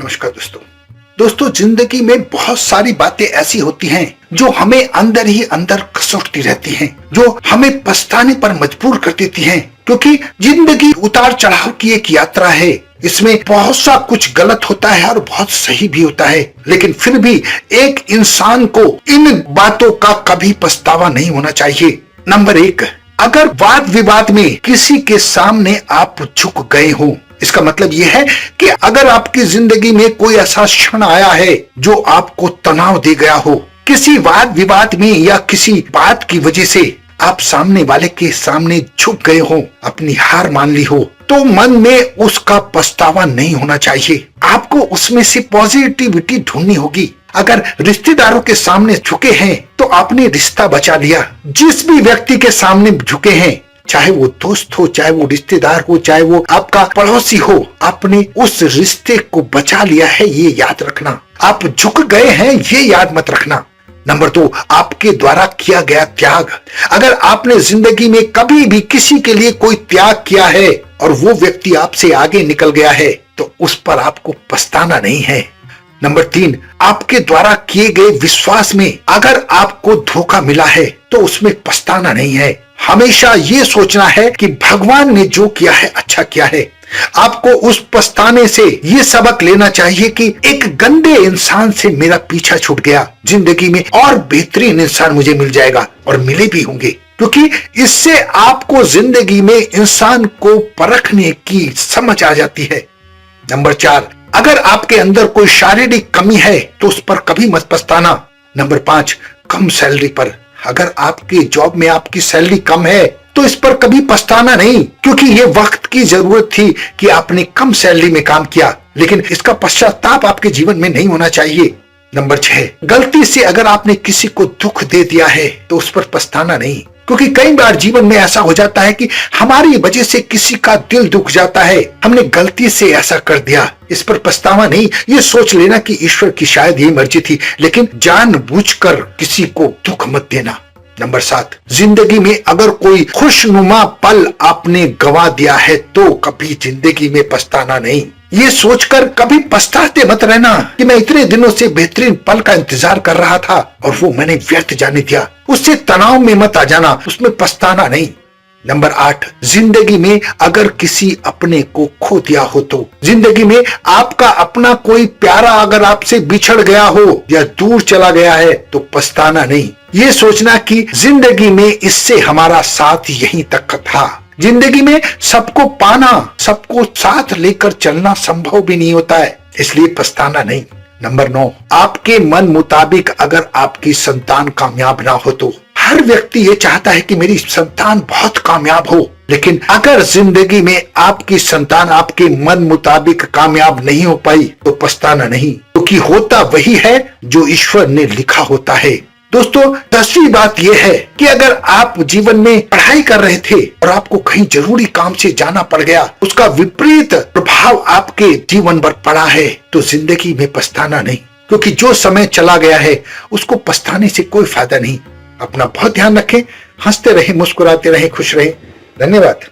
नमस्कार दोस्तों जिंदगी में बहुत सारी बातें ऐसी होती हैं जो हमें अंदर ही अंदर कसोटती रहती हैं, जो हमें पछताने पर मजबूर कर देती हैं, क्योंकि जिंदगी उतार चढ़ाव की एक यात्रा है। इसमें बहुत सा कुछ गलत होता है और बहुत सही भी होता है, लेकिन फिर भी एक इंसान को इन बातों का कभी पछतावा नहीं होना चाहिए। नंबर 1, अगर वाद विवाद में किसी के सामने आप झुक गए हो, इसका मतलब यह है कि अगर आपकी जिंदगी में कोई ऐसा क्षण आया है जो आपको तनाव दे गया हो, किसी वाद विवाद में या किसी बात की वजह से आप सामने वाले के सामने झुक गए हो, अपनी हार मान ली हो, तो मन में उसका पछतावा नहीं होना चाहिए। आपको उसमें से पॉजिटिविटी ढूंढनी होगी। अगर रिश्तेदारों के सामने झुके हैं तो आपने रिश्ता बचा लिया। जिस भी व्यक्ति के सामने झुके हैं, चाहे वो दोस्त हो, चाहे वो रिश्तेदार हो, चाहे वो आपका पड़ोसी हो, आपने उस रिश्ते को बचा लिया है, ये याद रखना। आप झुक गए हैं, ये याद मत रखना। नंबर 2, आपके द्वारा किया गया त्याग। अगर आपने जिंदगी में कभी भी किसी के लिए कोई त्याग किया है और वो व्यक्ति आपसे आगे निकल गया है, तो उस पर आपको पछताना नहीं है। नंबर 3, आपके द्वारा किए गए विश्वास में अगर आपको धोखा मिला है तो उसमें पछताना नहीं है। हमेशा ये सोचना है कि भगवान ने जो किया है अच्छा किया है। आपको उस पछताने से ये सबक लेना चाहिए कि एक गंदे इंसान से मेरा पीछा छूट गया, जिंदगी में और बेहतरीन इंसान मुझे मिल जाएगा और मिले भी होंगे, क्योंकि इससे आपको जिंदगी में इंसान को परखने की समझ आ जाती है। नंबर 4, अगर आपके अंदर कोई शारीरिक कमी है तो उस पर कभी मत पछताना। नंबर 5, कम सैलरी पर। अगर आपकी जॉब में आपकी सैलरी कम है तो इस पर कभी पछताना नहीं, क्योंकि ये वक्त की जरूरत थी कि आपने कम सैलरी में काम किया, लेकिन इसका पश्चाताप आपके जीवन में नहीं होना चाहिए। नंबर 6, गलती से अगर आपने किसी को दुख दे दिया है तो उस पर पछताना नहीं, क्योंकि कई बार जीवन में ऐसा हो जाता है कि हमारी वजह से किसी का दिल दुख जाता है। हमने गलती से ऐसा कर दिया, इस पर पछतावा नहीं। ये सोच लेना कि ईश्वर की शायद ये मर्जी थी, लेकिन जानबूझकर किसी को दुख मत देना। नंबर 7, जिंदगी में अगर कोई खुशनुमा पल आपने गंवा दिया है तो कभी जिंदगी में पछताना नहीं। ये सोचकर कभी पछताते मत रहना कि मैं इतने दिनों से बेहतरीन पल का इंतजार कर रहा था और वो मैंने व्यर्थ जाने दिया। उससे तनाव में मत आ जाना, उसमें पछताना नहीं। नंबर 8, जिंदगी में अगर किसी अपने को खो दिया हो तो, जिंदगी में आपका अपना कोई प्यारा अगर आपसे बिछड़ गया हो या दूर चला गया है तो पछताना नहीं। ये सोचना कि जिंदगी में इससे हमारा साथ यहीं तक था। जिंदगी में सबको पाना, सबको साथ लेकर चलना संभव भी नहीं होता है, इसलिए पछताना नहीं। नंबर 9, आपके मन मुताबिक अगर आपकी संतान कामयाब ना हो तो, हर व्यक्ति ये चाहता है कि मेरी संतान बहुत कामयाब हो, लेकिन अगर जिंदगी में आपकी संतान आपके मन मुताबिक कामयाब नहीं हो पाई तो पछताना नहीं, क्योंकि होता वही है जो ईश्वर ने लिखा होता है। दोस्तों, 10वीं बात यह है कि अगर आप जीवन में पढ़ाई कर रहे थे और आपको कहीं जरूरी काम से जाना पड़ गया, उसका विपरीत प्रभाव आपके जीवन पर पड़ा है, तो जिंदगी में पछताना नहीं, क्योंकि जो समय चला गया है उसको पछताने से कोई फायदा नहीं। अपना बहुत ध्यान रखें, हंसते रहें, मुस्कुराते रहें, खुश रहें। धन्यवाद।